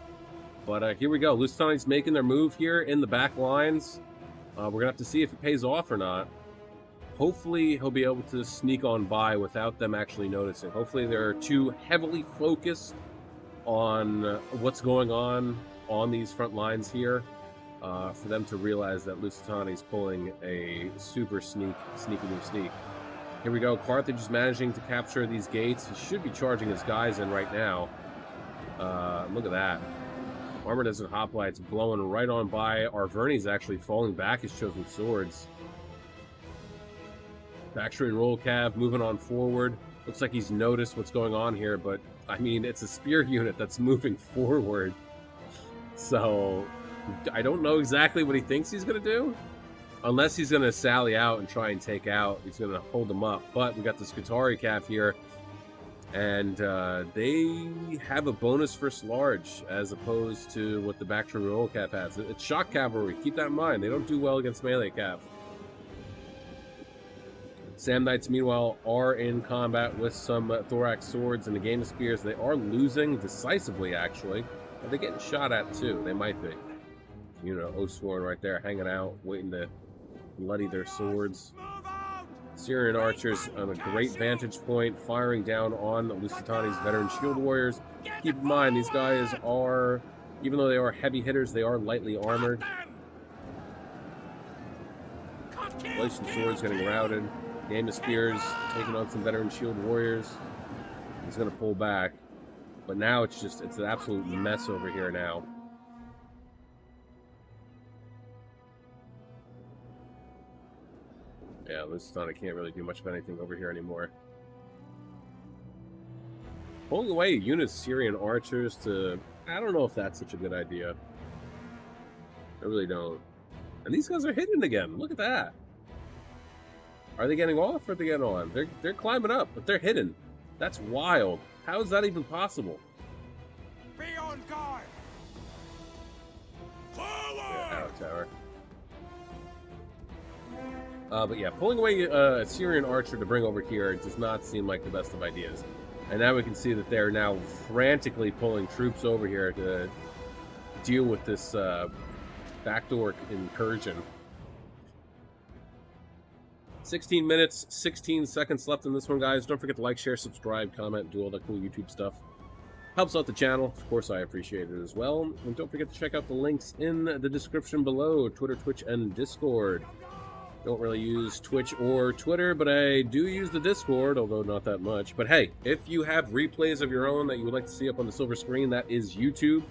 But here we go. Lusitani's making their move here in the back lines. We're going to have to see if it pays off or not. Hopefully he'll be able to sneak on by without them actually noticing. Hopefully they're too heavily focused on what's going on these front lines here for them to realize that Lusitani's pulling a super sneaky sneak. Here we go. Carthage is managing to capture these gates. He should be charging his guys in right now. Look at that. Armored Desert Hoplites blowing right on by. Arverni's actually falling back his chosen swords. Bactrian Roll Cav moving on forward. Looks like he's noticed what's going on here, but I mean, it's a spear unit that's moving forward. So I don't know exactly what he thinks he's going to do. Unless he's going to sally out and try and take out. He's going to hold them up. But we got the Scutari Cav here. And they have a bonus first large as opposed to what the Bactrian Roll Cav has. It's shock cavalry. Keep that in mind. They don't do well against melee cav. Sam Knights, meanwhile, are in combat with some Thorax swords and the game of spears. They are losing decisively, actually. But they're getting shot at, too. They might be. You know, Osworn right there hanging out, waiting to bloody their swords. Syrian archers on a great vantage point, firing down on Lusitani's veteran shield warriors. Keep in mind, these guys are, even though they are heavy hitters, they are lightly armored. Galatian swords getting routed. Game of spears taking on some veteran shield warriors. He's going to pull back. But now it's an absolute mess over here now. Yeah, Lusitani can't really do much of anything over here anymore. Pulling away units Syrian archers to... I don't know if that's such a good idea. I really don't. And these guys are hidden again. Look at that. Are they getting off or are they getting on? They're climbing up, but they're hidden. That's wild. How is that even possible? Be on guard. Forward! Yeah, Arrow Tower. But yeah, pulling away a Syrian archer to bring over here does not seem like the best of ideas. And now we can see that they're now frantically pulling troops over here to deal with this backdoor incursion. 16 minutes, 16 seconds left in this one, guys. Don't forget to like, share, subscribe, comment, do all that cool YouTube stuff. Helps out the channel. Of course, I appreciate it as well. And don't forget to check out the links in the description below. Twitter, Twitch, and Discord. Don't really use Twitch or Twitter, but I do use the Discord, although not that much. But hey, if you have replays of your own that you would like to see up on the silver screen, that is YouTube.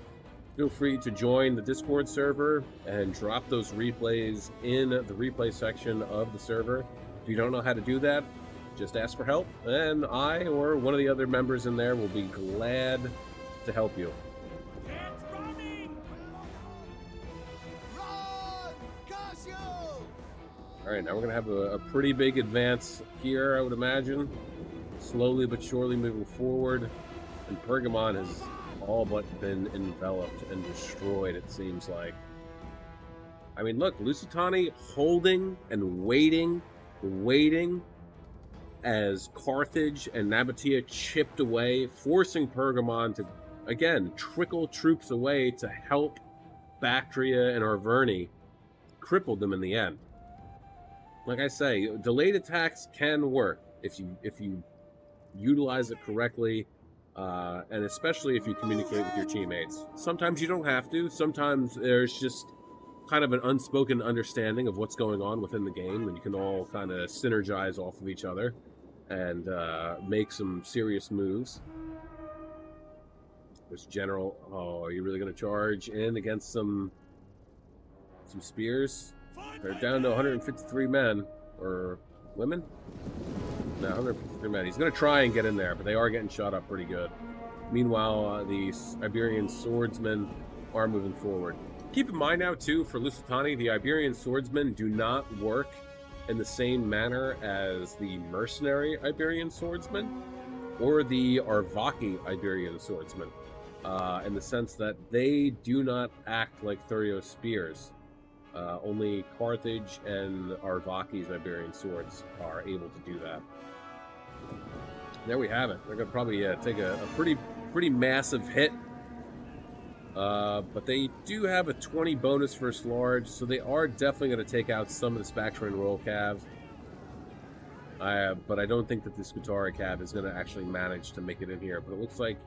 Feel free to join the Discord server and drop those replays in the replay section of the server. If you don't know how to do that, just ask for help, and I or one of the other members in there will be glad to help you. Alright, now we're going to have a pretty big advance here, I would imagine. Slowly but surely moving forward. And Pergamon has all but been enveloped and destroyed, it seems like. I mean, look, Lusitani holding and waiting as Carthage and Nabatea chipped away, forcing Pergamon to, again, trickle troops away to help Bactria and Arverni. Crippled them in the end. Like I say, delayed attacks can work if you utilize it correctly, and especially if you communicate with your teammates. Sometimes you don't have to. Sometimes there's just kind of an unspoken understanding of what's going on within the game, and you can all kind of synergize off of each other and make some serious moves. This general, oh, are you really going to charge in against some spears? They're down to 153 men, or women? No, 153 men. He's going to try and get in there, but they are getting shot up pretty good. Meanwhile, the Iberian swordsmen are moving forward. Keep in mind now, too, for Lusitani, the Iberian swordsmen do not work in the same manner as the mercenary Iberian swordsmen or the Arvaki Iberian swordsmen, in the sense that they do not act like Thurios spears. Only Carthage and Arvaki's Iberian swords are able to do that. There we have it. They're going to probably take a pretty massive hit. But they do have a 20 bonus first large, so they are definitely going to take out some of the Spectran Royal Cav. But I don't think that the Scutari Cav is going to actually manage to make it in here. But it looks like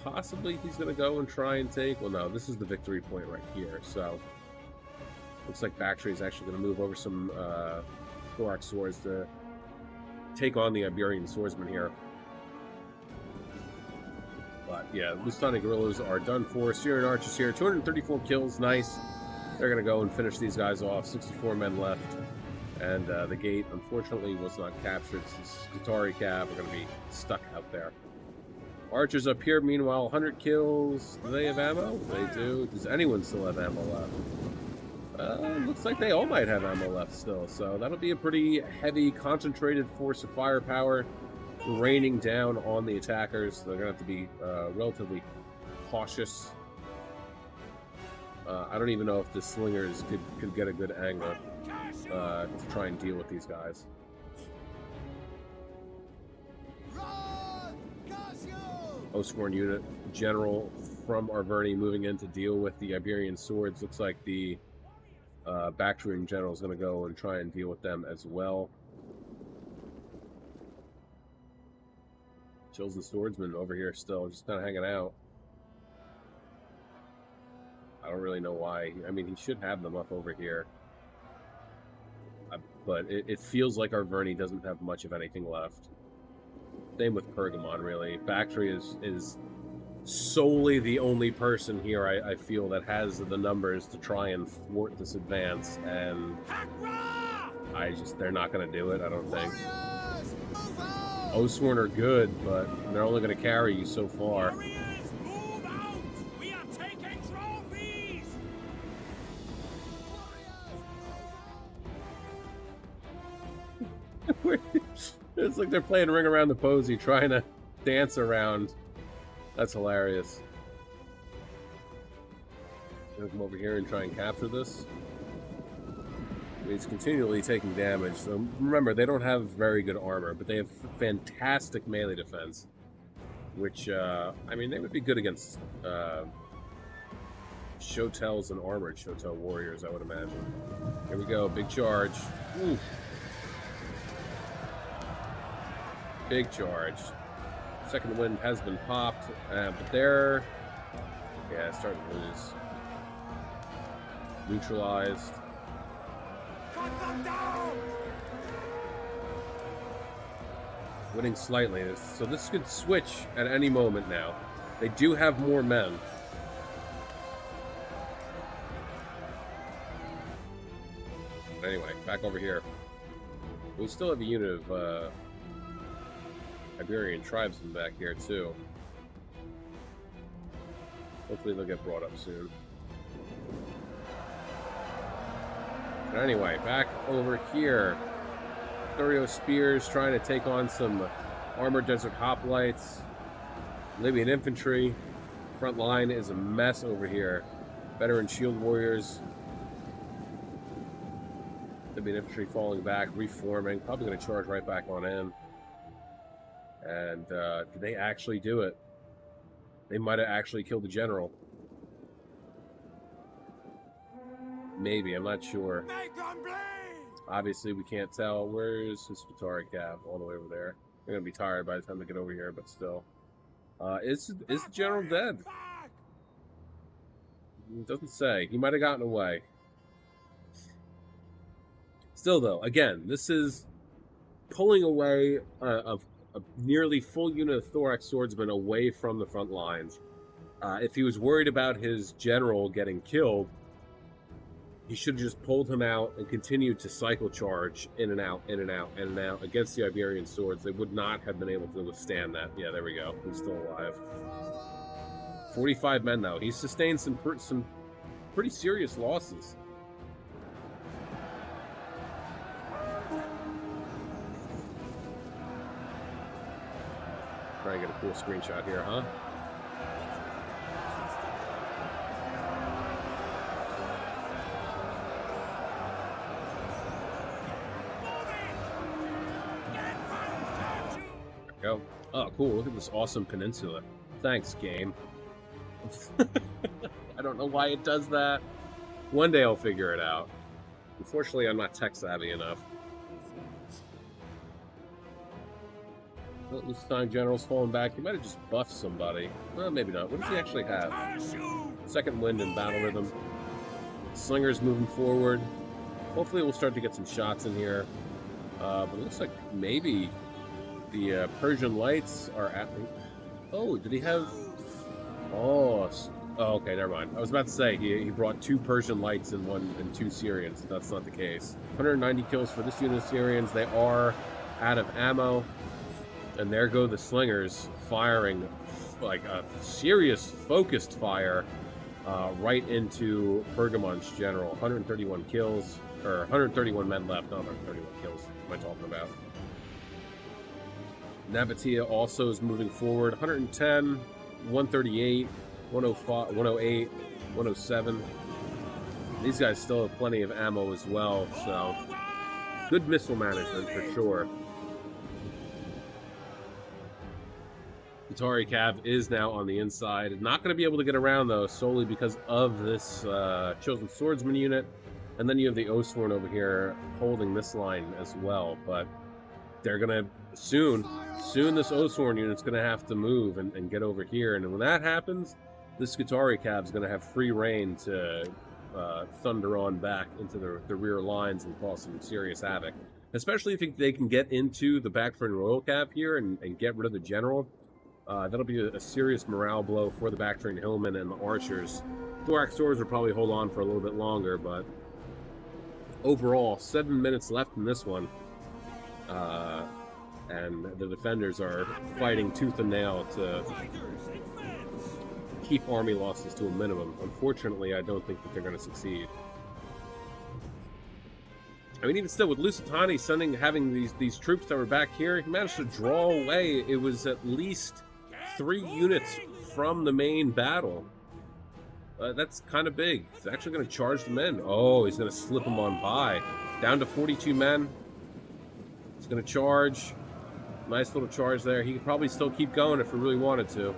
possibly he's going to go and try and take... Well, no, this is the victory point right here, so... Looks like Bactria is actually going to move over some Thorax swords to take on the Iberian swordsman here. But yeah, Lusitani guerrillas are done for. Syrian archers here, 234 kills, nice. They're going to go and finish these guys off. 64 men left. And the gate, unfortunately, was not captured. Scutari Cav are going to be stuck out there. Archers up here, meanwhile, 100 kills. Do they have ammo? They do. Does anyone still have ammo left? Looks like they all might have ammo left still, so that'll be a pretty heavy, concentrated force of firepower raining down on the attackers. They're going to have to be relatively cautious. I don't even know if the slingers could get a good angle to try and deal with these guys. Oathsworn unit general from Arverni moving in to deal with the Iberian swords. Looks like the Bactrian general is going to go and try and deal with them as well. Chills the swordsman over here still, just kind of hanging out. I don't really know why. I mean, he should have them up over here. But it feels like Arverni doesn't have much of anything left. Same with Pergamon, really. Bactria is solely the only person here I feel that has the numbers to try and thwart this advance, and they're not going to do it, I don't think. Oathsworn are good, but they're only going to carry you so far. It's like they're playing Ring Around the Posy, trying to dance around. That's hilarious. I'm gonna come over here and try and capture this. He's continually taking damage. So remember, they don't have very good armor, but they have fantastic melee defense. Which, I mean, they would be good against Shotels and armored Shotel warriors, I would imagine. Here we go, big charge. Oof. Big charge. Second wind has been popped, but they're, yeah, starting to lose. Neutralized. Cut them down! Winning slightly, so this could switch at any moment now. They do have more men. But anyway, back over here. We still have a unit of Iberian tribesmen back here too. Hopefully they'll get brought up soon. But anyway, back over here. Thurio Spears trying to take on some Armored Desert Hoplites. Libyan Infantry. Front line is a mess over here. Veteran Shield Warriors. Libyan Infantry falling back, reforming. Probably going to charge right back on in. And did they actually do it? They might have actually killed the general. Maybe, I'm not sure. Make them bleed! Obviously, we can't tell. Where's his Spitari Cav? All the way over there. They're going to be tired by the time they get over here, but still. Is the general dead? It doesn't say. He might have gotten away. Still, though, again, this is pulling away a nearly full unit of Thorax swordsmen away from the front lines. If he was worried about his general getting killed, he should have just pulled him out and continued to cycle charge in and out, in and out, in and out against the Iberian swords. They would not have been able to withstand that. Yeah, there we go. He's still alive. 45 men, though. He's sustained some pretty serious losses. Try and get a cool screenshot here, huh? Go. Oh, cool. Look at this awesome peninsula. Thanks, game. I don't know why it does that. One day I'll figure it out. Unfortunately, I'm not tech savvy enough. Well, this time General's falling back. He might have just buffed somebody. Well, maybe not. What does he actually have? Second wind and battle rhythm. Slingers moving forward. Hopefully we'll start to get some shots in here. But it looks like maybe the Persian Lights are at... Oh, did he have... Oh, okay, never mind. I was about to say, he brought 2 Persian Lights and 2 Syrians. That's not the case. 190 kills for this unit of Syrians. They are out of ammo. And there go the Slingers firing like a serious focused fire right into Pergamon's general. 131 kills, or 131 men left, not 131 kills. What am I talking about? Nabatea also is moving forward. 110, 138, 105, 108, 107. These guys still have plenty of ammo as well, so good missile management for sure. Spitari Cav is now on the inside. Not going to be able to get around, though, solely because of this Chosen Swordsman unit. And then you have the Oathsworn over here holding this line as well. But they're going to soon this Oathsworn unit's going to have to move and get over here. And when that happens, this Skitarii Cav is going to have free reign to thunder on back into the rear lines and cause some serious havoc. Especially if they can get into the backtrain Royal Cav here and get rid of the General. That'll be a serious morale blow for the backtrain Hillmen and the Archers. Thorax Swords will probably hold on for a little bit longer, but overall, 7 minutes left in this one. And the defenders are fighting tooth and nail to keep army losses to a minimum. Unfortunately, I don't think that they're going to succeed. I mean, even still, with Lusitani having these troops that were back here, he managed to draw away. It was at least 3 units from the main battle. That's kind of big. He's actually going to charge them in. Oh, he's going to slip them on by. Down to 42 men. He's going to charge. Nice little charge there. He could probably still keep going if he really wanted to.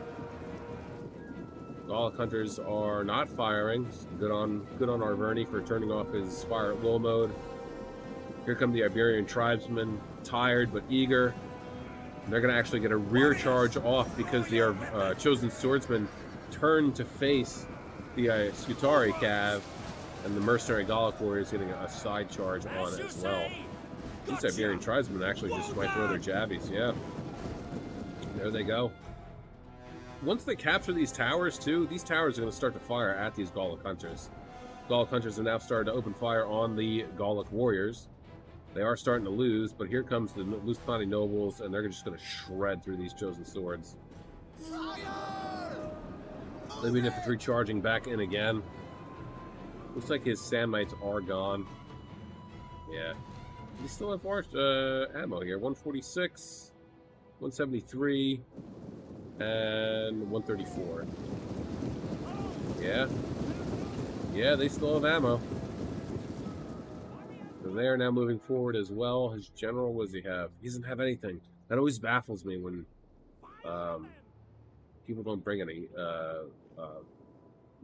Gallic hunters are not firing. Good on Arverni for turning off his fire at will mode. Here come the Iberian tribesmen, tired but eager. And they're going to actually get a rear charge off because the chosen swordsman turned to face the Scutari cav, and the mercenary Gallic warriors getting a side charge on as well. These Iberian tribesmen actually just might throw their jabbies. Yeah, there they go. Once they capture these towers too, these towers are going to start to fire at these Gallic hunters. Gallic hunters have now started to open fire on the Gallic warriors. They are starting to lose, but here comes the Lusitani nobles, and they're just going to shred through these chosen swords. Libyan infantry charging back in again. Looks like his Samnites are gone. Yeah. We still have ammo here. 146, 173, and 134. Yeah. Yeah, they still have ammo. So they are now moving forward as well. His general, what does he have? He doesn't have anything. That always baffles me when people don't bring any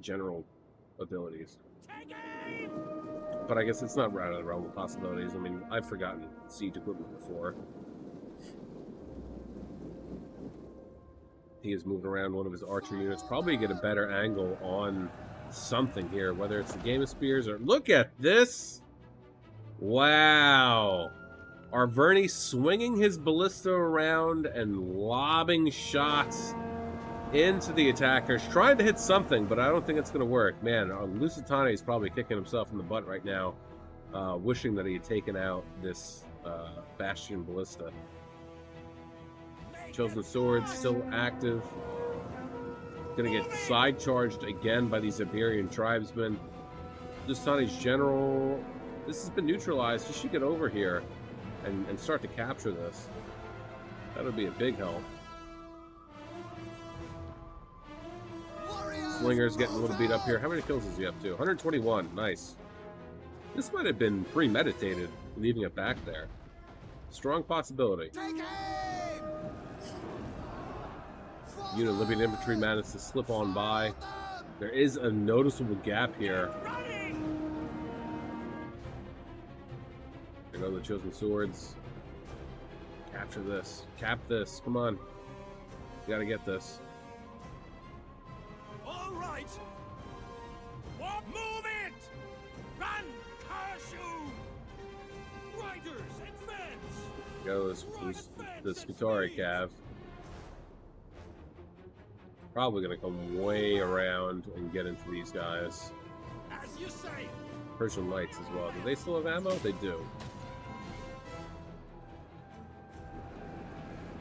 general abilities. But I guess it's not right out of the realm of possibilities. I mean, I've forgotten siege equipment before. He has moved around one of his archer units. Probably get a better angle on something here, whether it's the game of spears or... Look at this! Wow! Arverni swinging his ballista around and lobbing shots into the attackers, trying to hit something, but I don't think it's going to work. Man, Lusitani is probably kicking himself in the butt right now, wishing that he had taken out this Bastion ballista. Chosen swords still active. Going to get side charged again by these Iberian tribesmen. Lusitani's general, this has been neutralized. He should get over here and start to capture this. That would be a big help. Slinger's getting a little beat up here. How many kills is he up to? 121. Nice. This might have been premeditated, leaving it back there. Strong possibility. Unit of Libyan infantry managed to slip on by. There is a noticeable gap here. There go the chosen swords. Capture this. Cap this. Come on. You gotta get this. All right. Move it! Run, curse you! Riders, advance! Goes the Scutari cav. Probably gonna come way around and get into these guys. As you say. Persian Knights as well. Do they still have ammo? They do.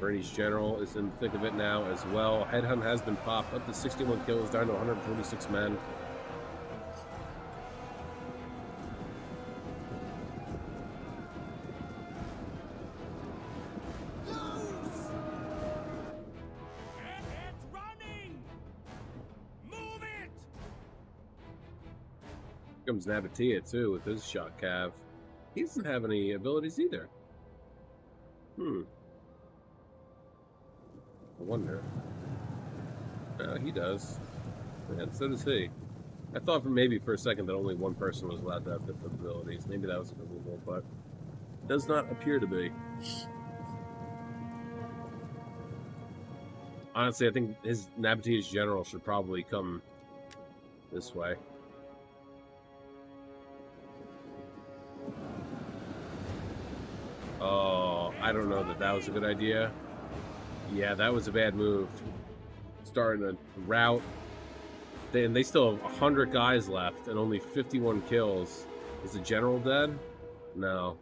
Bernie's general is in the thick of it now as well. Headhunt has been popped up to 61 kills, down to 126 men. It's running! Move it! Here comes Nabatea too with his shot cav. He doesn't have any abilities either. I wonder. He does. And so does he. I thought for a second that only one person was allowed to have different abilities. Maybe that was a removal, but it does not appear to be. Honestly, I think his Nabatea's general should probably come this way. Oh, I don't know that was a good idea. Yeah, that was a bad move. Starting a rout. And they still have 100 guys left and only 51 kills. Is the general dead? No.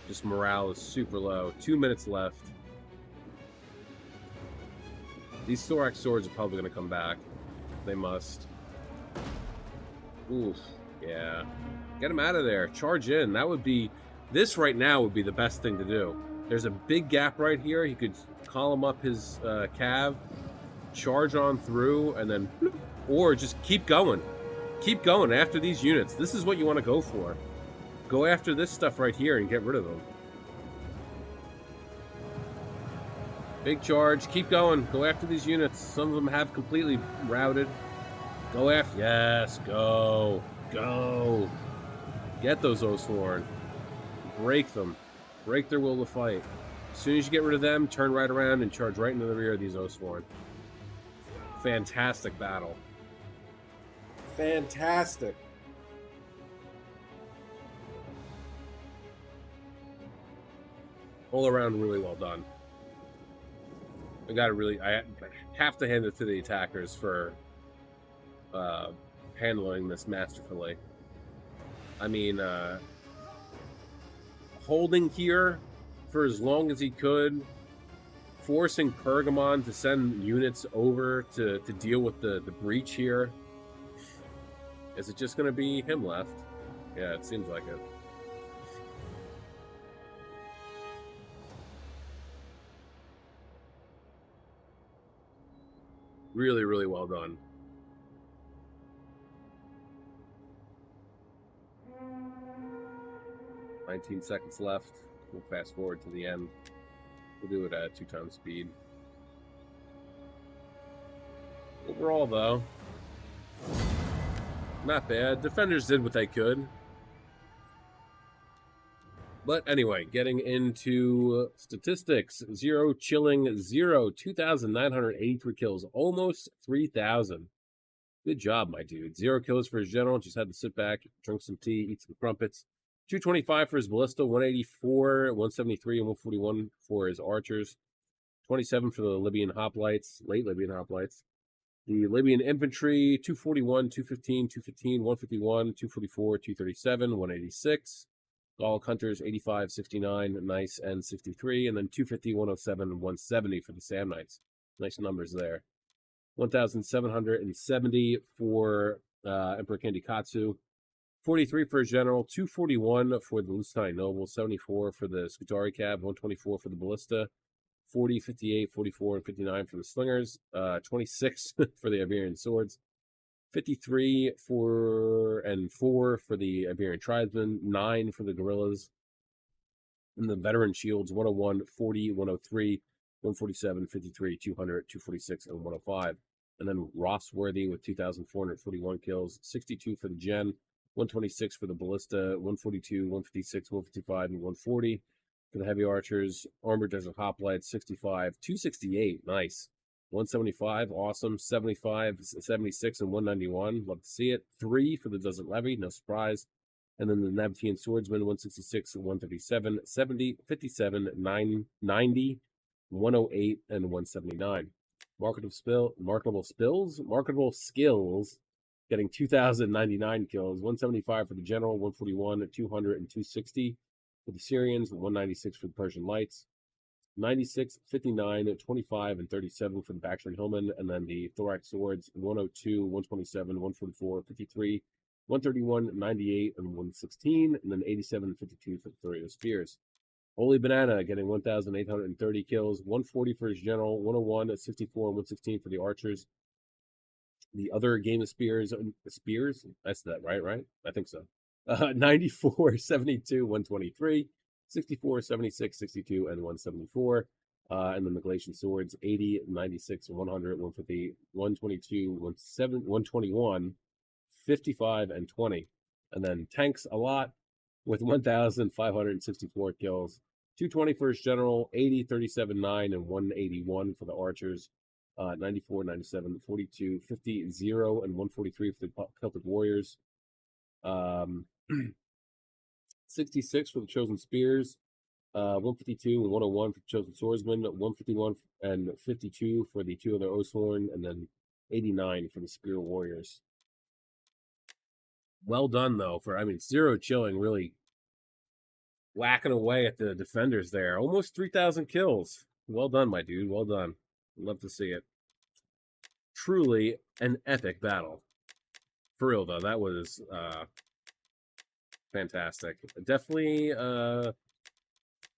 Just morale is super low. 2 minutes left. These thorax swords are probably going to come back. They must. Oof. Yeah. Get him out of there. Charge in. That would be... This right now would be the best thing to do. There's a big gap right here. He could column up his cav, charge on through, and then bloop, Or just keep going. Keep going after these units. This is what you want to go for. Go after this stuff right here and get rid of them. Big charge. Keep going. Go after these units. Some of them have completely routed. Go after. Yes, go. Go. Get those Oathsworn. Break them. Break their will to fight. As soon as you get rid of them, turn right around and charge right into the rear of these Oathsworn. Fantastic battle. Fantastic. All around really well done. I have to hand it to the attackers for handling this masterfully. I mean, holding here for as long as he could, forcing Pergamon to send units over to deal with the breach here. Is it just going to be him left? Yeah, it seems like it. Really, really well done. $19 seconds left. We'll fast forward to the end. We'll do it at 2 times speed. Overall, though, not bad. Defenders did what they could. But anyway, getting into statistics. 0 chilling, 0. 2,983 kills. Almost 3,000. Good job, my dude. 0 kills for his general. Just had to sit back, drink some tea, eat some crumpets. 225 for his ballista. 184, 173, and 141 for his archers. 27 for the Libyan hoplites, late Libyan hoplites. The Libyan infantry, 241, 215, 215, 151, 244, 237, 186. Gallic hunters, 85, 69, nice, and 63. And then 250, 107, 170 for the Sam Knights. Nice numbers there. 1,770 for Emperor Kandikatsu. 43 for his general. 241 for the Lusitani Noble. 74 for the Scutari Cab. 124 for the Ballista. 40, 58, 44, and 59 for the Slingers. 26 for the Iberian Swords. 53 4 for the Iberian Tribesmen, 9 for the Guerrillas. And the Veteran Shields, 101, 40, 103, 147, 53, 200, 246, and 105. And then Rossworthy with 2,441 kills, 62 for the Gen, 126 for the Ballista, 142, 156, 155, and 140 for the Heavy Archers. Armored Desert Hoplites, 65, 268, nice. 175, awesome. 75, 76, and 191. Love to see it. 3 for the Desert Levy, no surprise. And then the Nabatean Swordsman, 166, 137, 70, 57, 90, 108, and 179. Marketable skills, getting 2,099 kills. 175 for the General, 141, 200, and 260 for the Syrians, 196 for the Persian Lights. 96, 59, 25, and 37 for the Bactrian Hillmen, and then the Thorax Swords, 102, 127, 144, 53, 131, 98, and 116, and then 87, 52 for the Thorio Spears. Holy Banana getting 1,830 kills, 140 for his general, 101, 64, and 116 for the archers. The other game of spears, that's that, right? I think so. 94, 72, 123. 64, 76, 62, and 174. And then the Galatian Swords, 80, 96, 100, 150, 122, 121, 55, and 20. And then tanks a lot with 1,564 kills. 220 for his general, 80, 37, 9, and 181 for the archers. 94, 97, 42, 50, 0, and 143 for the Celtic Warriors. 66 for the Chosen Spears, 152 and 101 for the Chosen Swordsman, 151 and 52 for the 2 other Oathsworn, and then 89 for the Spear Warriors. Well done, though, for, 0 chilling, really whacking away at the defenders there. Almost 3,000 kills. Well done, my dude. Well done. Love to see it. Truly an epic battle. For real, though, that was fantastic. Definitely a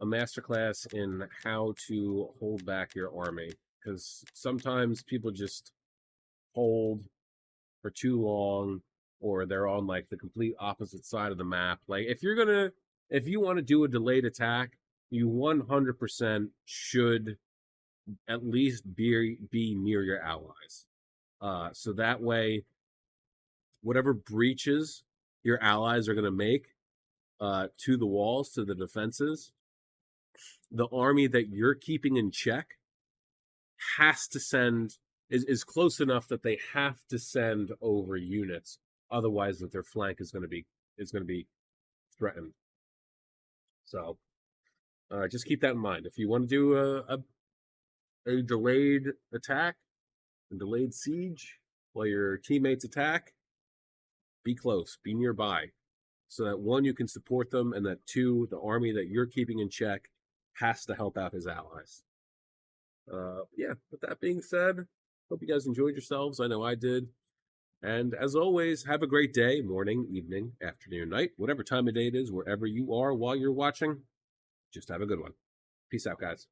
masterclass in how to hold back your army, because sometimes people just hold for too long, or they're on like the complete opposite side of the map. Like if you want to do a delayed attack, you 100% should at least be near your allies. So that way, whatever breaches your allies are going to make to the walls, to the defenses, the army that you're keeping in check has to send is close enough that they have to send over units, otherwise that their flank is going to be threatened. So just keep that in mind. If you want to do a delayed attack, a delayed siege while your teammates attack, be close, be nearby, so that one, you can support them, and that two, the army that you're keeping in check has to help out his allies. Yeah, with that being said, hope you guys enjoyed yourselves. I know I did. And as always, have a great day, morning, evening, afternoon, night, whatever time of day it is, wherever you are while you're watching. Just have a good one. Peace out, guys.